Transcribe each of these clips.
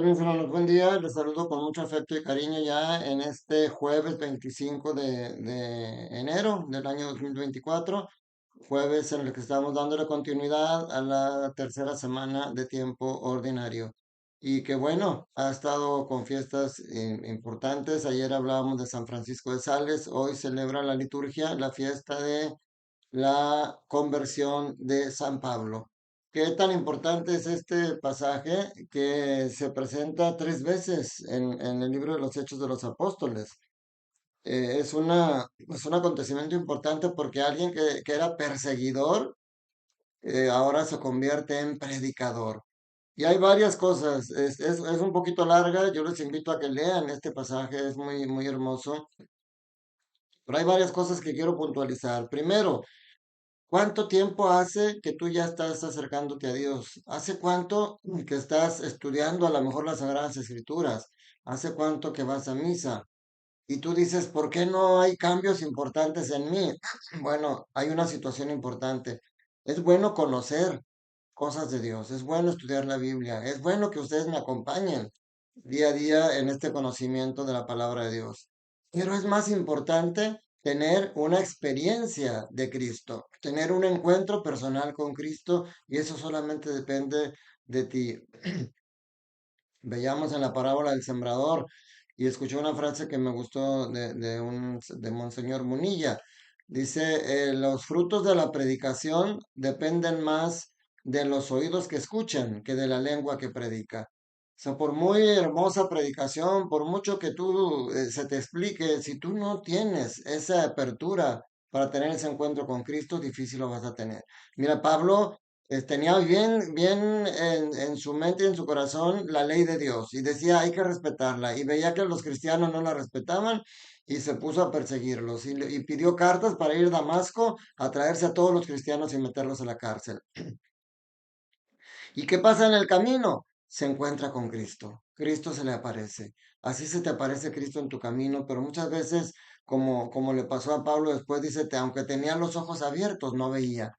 Mis hermanos, buen día. Les saludo con mucho afecto y cariño ya en este jueves 25 de enero del año 2024, jueves en el que estamos dándole continuidad a la tercera semana de tiempo ordinario. Y que bueno, ha estado con fiestas importantes. Ayer hablábamos de San Francisco de Sales, hoy celebra la liturgia, la fiesta de la conversión de San Pablo. ¿Qué tan importante es este pasaje que se presenta tres veces en el libro de los Hechos de los Apóstoles? Es un acontecimiento importante porque alguien que era perseguidor ahora se convierte en predicador. Y hay varias cosas, es un poquito larga, yo les invito a que lean este pasaje, es muy, muy hermoso, pero hay varias cosas que quiero puntualizar. Primero, ¿cuánto tiempo hace que tú ya estás acercándote a Dios? ¿Hace cuánto que estás estudiando a lo mejor las Sagradas Escrituras? ¿Hace cuánto que vas a misa? Y tú dices, ¿por qué no hay cambios importantes en mí? Bueno, hay una situación importante. Es bueno conocer cosas de Dios, es bueno estudiar la Biblia, es bueno que ustedes me acompañen día a día en este conocimiento de la palabra de Dios. Pero es más importante tener una experiencia de Cristo, tener un encuentro personal con Cristo y eso solamente depende de ti. Veíamos en la parábola del sembrador y escuché una frase que me gustó de Monseñor Munilla. Dice, los frutos de la predicación dependen más de los oídos que escuchan que de la lengua que predica. O sea, por muy hermosa predicación, por mucho que tú se te explique, si tú no tienes esa apertura para tener ese encuentro con Cristo, difícil lo vas a tener. Mira, Pablo tenía bien, bien en su mente y en su corazón la ley de Dios y decía hay que respetarla y veía que los cristianos no la respetaban y se puso a perseguirlos y pidió cartas para ir a Damasco a traerse a todos los cristianos y meterlos a la cárcel. ¿Y qué pasa en el camino? Se encuentra con Cristo. Cristo se le aparece. Así se te aparece Cristo en tu camino, pero muchas veces, como le pasó a Pablo después, dice, aunque tenía los ojos abiertos, no veía.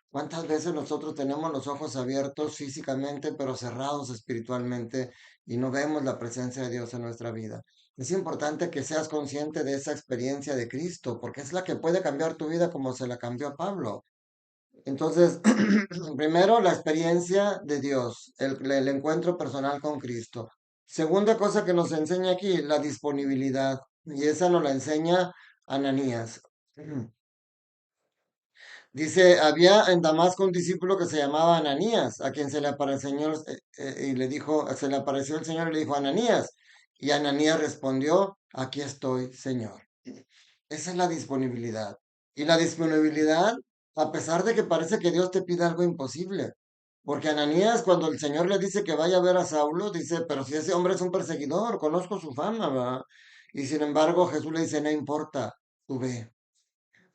¿Cuántas veces nosotros tenemos los ojos abiertos físicamente, pero cerrados espiritualmente y no vemos la presencia de Dios en nuestra vida? Es importante que seas consciente de esa experiencia de Cristo, porque es la que puede cambiar tu vida como se la cambió a Pablo. Entonces, primero, la experiencia de Dios, el encuentro personal con Cristo. Segunda cosa que nos enseña aquí, la disponibilidad. Y esa nos la enseña Ananías. Dice, había en Damasco un discípulo que se llamaba Ananías, a quien se le apareció el Señor y le dijo, se le apareció el Señor y le dijo, Ananías. Y Ananías respondió, aquí estoy, Señor. Esa es la disponibilidad. Y la disponibilidad, a pesar de que parece que Dios te pide algo imposible. Porque Ananías, cuando el Señor le dice que vaya a ver a Saulo, dice, pero si ese hombre es un perseguidor, conozco su fama, ¿verdad? Y sin embargo, Jesús le dice, no importa, tú ve.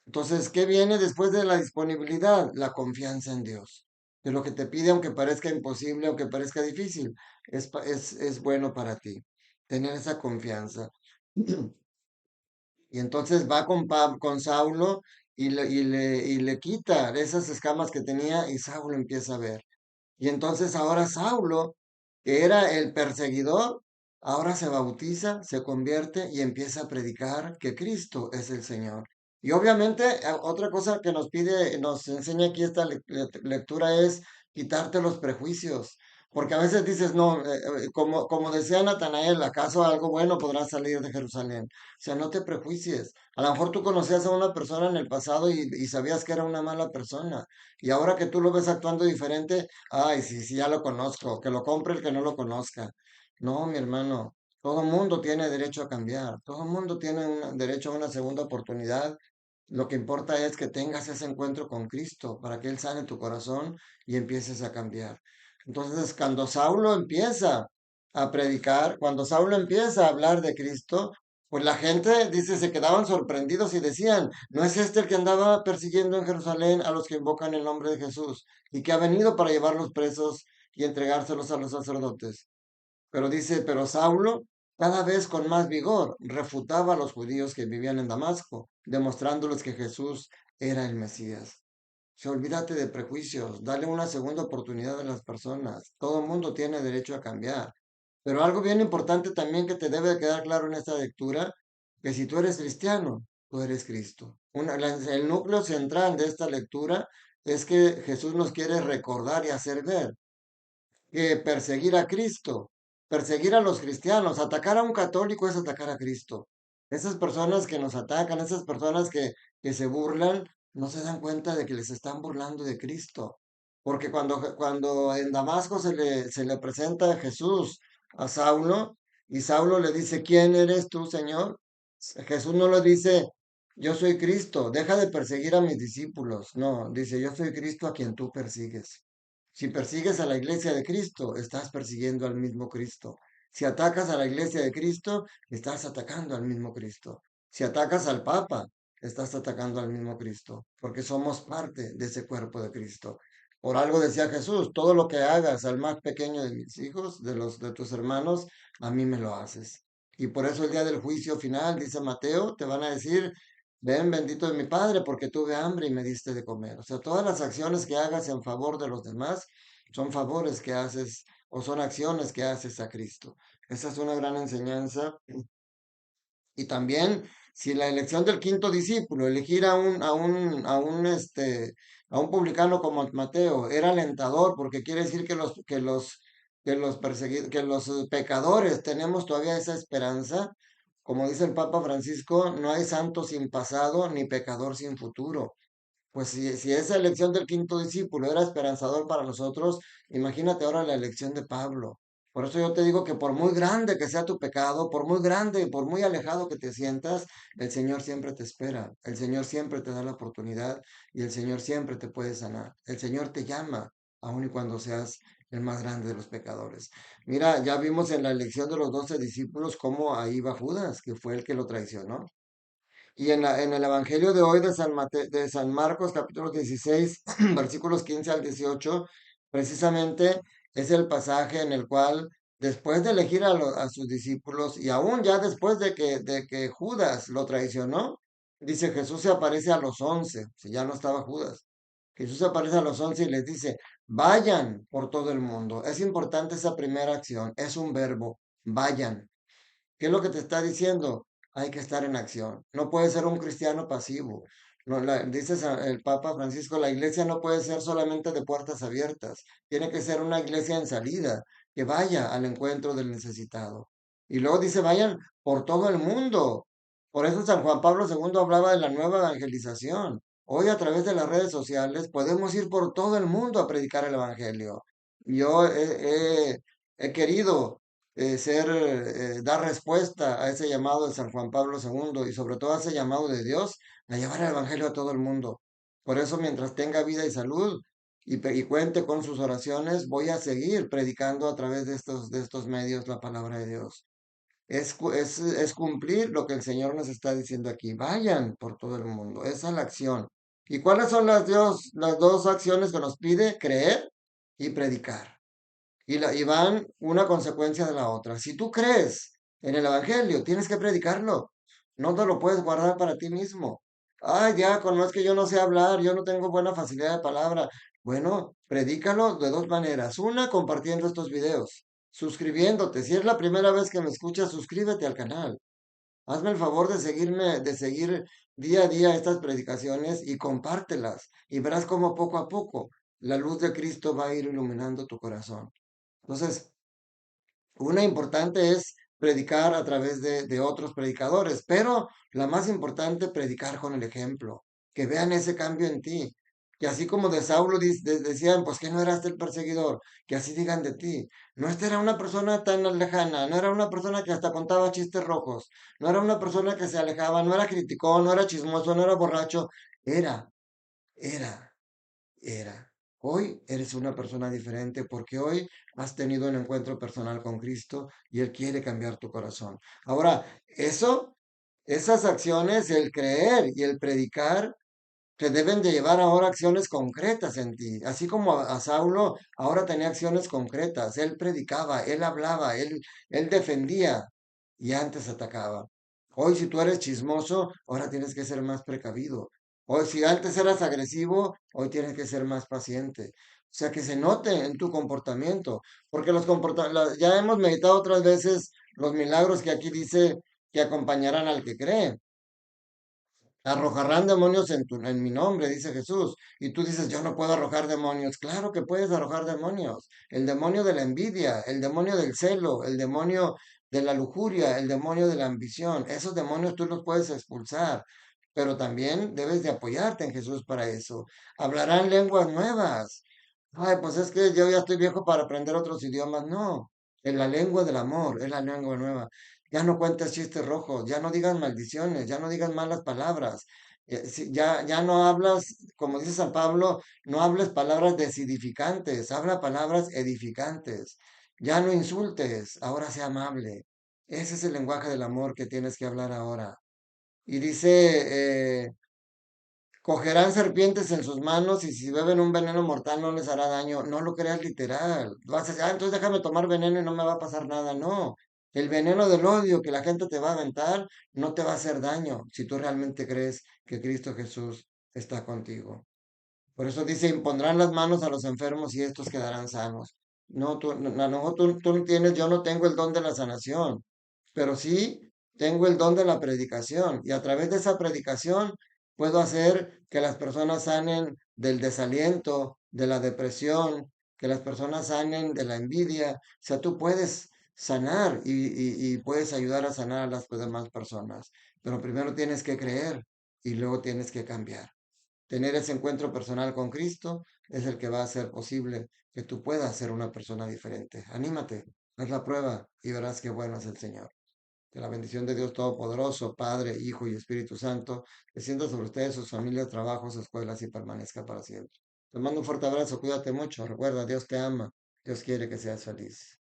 Entonces, ¿qué viene después de la disponibilidad? La confianza en Dios. Que lo que te pide, aunque parezca imposible, aunque parezca difícil, es bueno para ti. Tener esa confianza. Y entonces va con Saulo y le quita esas escamas que tenía y Saulo empieza a ver. Y entonces ahora Saulo, que era el perseguidor, ahora se bautiza, se convierte y empieza a predicar que Cristo es el Señor. Y obviamente otra cosa que nos pide, nos enseña aquí esta lectura es quitarte los prejuicios. Porque a veces dices, no, como decía Natanael, ¿acaso algo bueno podrá salir de Jerusalén? O sea, no te prejuicies. A lo mejor tú conocías a una persona en el pasado y sabías que era una mala persona. Y ahora que tú lo ves actuando diferente, ay, sí, sí, ya lo conozco, que lo compre el que no lo conozca. No, mi hermano, todo mundo tiene derecho a cambiar, todo mundo tiene derecho a una segunda oportunidad. Lo que importa es que tengas ese encuentro con Cristo para que Él sane tu corazón y empieces a cambiar. Entonces, cuando Saulo empieza a predicar, cuando Saulo empieza a hablar de Cristo, pues la gente, dice, se quedaban sorprendidos y decían, ¿no es este el que andaba persiguiendo en Jerusalén a los que invocan el nombre de Jesús y que ha venido para llevarlos presos y entregárselos a los sacerdotes? Pero dice, pero Saulo, cada vez con más vigor, refutaba a los judíos que vivían en Damasco, demostrándoles que Jesús era el Mesías. Se olvídate de prejuicios, dale una segunda oportunidad a las personas. Todo el mundo tiene derecho a cambiar. Pero algo bien importante también que te debe de quedar claro en esta lectura, que si tú eres cristiano, tú eres Cristo. El núcleo central de esta lectura es que Jesús nos quiere recordar y hacer ver que perseguir a Cristo, perseguir a los cristianos, atacar a un católico es atacar a Cristo. Esas personas que nos atacan, esas personas que se burlan, no se dan cuenta de que les están burlando de Cristo. Porque cuando en Damasco se le presenta a Jesús a Saulo y Saulo le dice, ¿quién eres tú, Señor? Jesús no le dice, yo soy Cristo, deja de perseguir a mis discípulos. No, dice, yo soy Cristo a quien tú persigues. Si persigues a la iglesia de Cristo, estás persiguiendo al mismo Cristo. Si atacas a la iglesia de Cristo, estás atacando al mismo Cristo. Si atacas al Papa, estás atacando al mismo Cristo, porque somos parte de ese cuerpo de Cristo. Por algo decía Jesús, todo lo que hagas al más pequeño de mis hijos, de tus hermanos, a mí me lo haces. Y por eso el día del juicio final, dice Mateo, te van a decir, ven bendito de mi Padre, porque tuve hambre y me diste de comer. O sea, todas las acciones que hagas en favor de los demás son favores que haces o son acciones que haces a Cristo. Esa es una gran enseñanza. Y también, si la elección del quinto discípulo, elegir a un publicano como Mateo, era alentador, porque quiere decir que los pecadores tenemos todavía esa esperanza. Como dice el Papa Francisco, no hay santo sin pasado ni pecador sin futuro. Pues si esa elección del quinto discípulo era esperanzador para nosotros, imagínate ahora la elección de Pablo. Por eso yo te digo que por muy grande que sea tu pecado, por muy grande, por muy alejado que te sientas, el Señor siempre te espera, el Señor siempre te da la oportunidad y el Señor siempre te puede sanar. El Señor te llama, aun y cuando seas el más grande de los pecadores. Mira, ya vimos en la elección de los 12 discípulos cómo ahí va Judas, que fue el que lo traicionó. Y en el Evangelio de hoy de San Marcos, capítulo 16, versículos 15 al 18, precisamente es el pasaje en el cual, después de elegir a sus discípulos y aún ya después de que Judas lo traicionó, dice Jesús se aparece a los 11, si ya no estaba Judas. Jesús se aparece a los 11 y les dice, vayan por todo el mundo. Es importante esa primera acción, es un verbo, vayan. ¿Qué es lo que te está diciendo? Hay que estar en acción. No puede ser un cristiano pasivo. No, dice el Papa Francisco, la iglesia no puede ser solamente de puertas abiertas. Tiene que ser una iglesia en salida, que vaya al encuentro del necesitado. Y luego dice, vayan por todo el mundo. Por eso San Juan Pablo II hablaba de la nueva evangelización. Hoy a través de las redes sociales podemos ir por todo el mundo a predicar el evangelio. Yo he querido dar respuesta a ese llamado de San Juan Pablo II y sobre todo a ese llamado de Dios a llevar el Evangelio a todo el mundo. Por eso, mientras tenga vida y salud y cuente con sus oraciones, voy a seguir predicando a través de estos medios la palabra de Dios. Es cumplir lo que el Señor nos está diciendo aquí. Vayan por todo el mundo. Esa es la acción. ¿Y cuáles son las dos acciones que nos pide? Creer y predicar y van una consecuencia de la otra. Si tú crees en el Evangelio, tienes que predicarlo. No te lo puedes guardar para ti mismo. Ay, diácono, es que yo no sé hablar, yo no tengo buena facilidad de palabra. Bueno, predícalo de dos maneras. Una, compartiendo estos videos, suscribiéndote. Si es la primera vez que me escuchas, suscríbete al canal. Hazme el favor de seguir día a día estas predicaciones y compártelas. Y verás cómo poco a poco la luz de Cristo va a ir iluminando tu corazón. Entonces, una importante es predicar a través de otros predicadores, pero la más importante, predicar con el ejemplo, que vean ese cambio en ti. Que así como de Saulo decían, pues que no eras el perseguidor, que así digan de ti. No, esta era una persona tan lejana, no era una persona que hasta contaba chistes rojos, no era una persona que se alejaba, no era criticón, no era chismoso, no era borracho, era, era era. Hoy eres una persona diferente porque hoy has tenido un encuentro personal con Cristo y Él quiere cambiar tu corazón. Ahora, esas acciones, el creer y el predicar, te deben de llevar ahora a acciones concretas en ti. Así como a Saulo ahora tenía acciones concretas. Él predicaba, él hablaba, él defendía y antes atacaba. Hoy si tú eres chismoso, ahora tienes que ser más precavido O si antes eras agresivo, hoy tienes que ser más paciente. O sea, que se note en tu comportamiento, porque ya hemos meditado otras veces los milagros que aquí dice que acompañarán al que cree. Arrojarán demonios en mi nombre, dice Jesús. Y tú dices, yo no puedo arrojar demonios. Claro que puedes arrojar demonios. El demonio de la envidia, el demonio del celo, el demonio de la lujuria, el demonio de la ambición. Esos demonios tú los puedes expulsar. Pero también debes de apoyarte en Jesús para eso. Hablarán lenguas nuevas. Ay, pues es que yo ya estoy viejo para aprender otros idiomas. No, es la lengua del amor, es la lengua nueva. Ya no cuentes chistes rojos, ya no digas maldiciones, ya no digas malas palabras. Ya no hablas, como dice San Pablo, no hables palabras desedificantes, habla palabras edificantes. Ya no insultes, ahora sea amable. Ese es el lenguaje del amor que tienes que hablar ahora. Y dice, cogerán serpientes en sus manos y si beben un veneno mortal no les hará daño. No lo creas literal. Vas a decir, entonces déjame tomar veneno y no me va a pasar nada. No. El veneno del odio que la gente te va a aventar no te va a hacer daño si tú realmente crees que Cristo Jesús está contigo. Por eso dice, impondrán las manos a los enfermos y estos quedarán sanos. No, a lo mejor tú no tienes, yo no tengo el don de la sanación, pero sí tengo el don de la predicación. Y a través de esa predicación puedo hacer que las personas sanen del desaliento, de la depresión, que las personas sanen de la envidia. O sea, tú puedes sanar y puedes ayudar a sanar a las demás personas. Pero primero tienes que creer y luego tienes que cambiar. Tener ese encuentro personal con Cristo es el que va a hacer posible que tú puedas ser una persona diferente. Anímate, haz la prueba y verás qué bueno es el Señor. Que la bendición de Dios Todopoderoso, Padre, Hijo y Espíritu Santo, descienda sobre ustedes, sus familias, trabajos, escuelas y permanezca para siempre. Te mando un fuerte abrazo, cuídate mucho. Recuerda, Dios te ama, Dios quiere que seas feliz.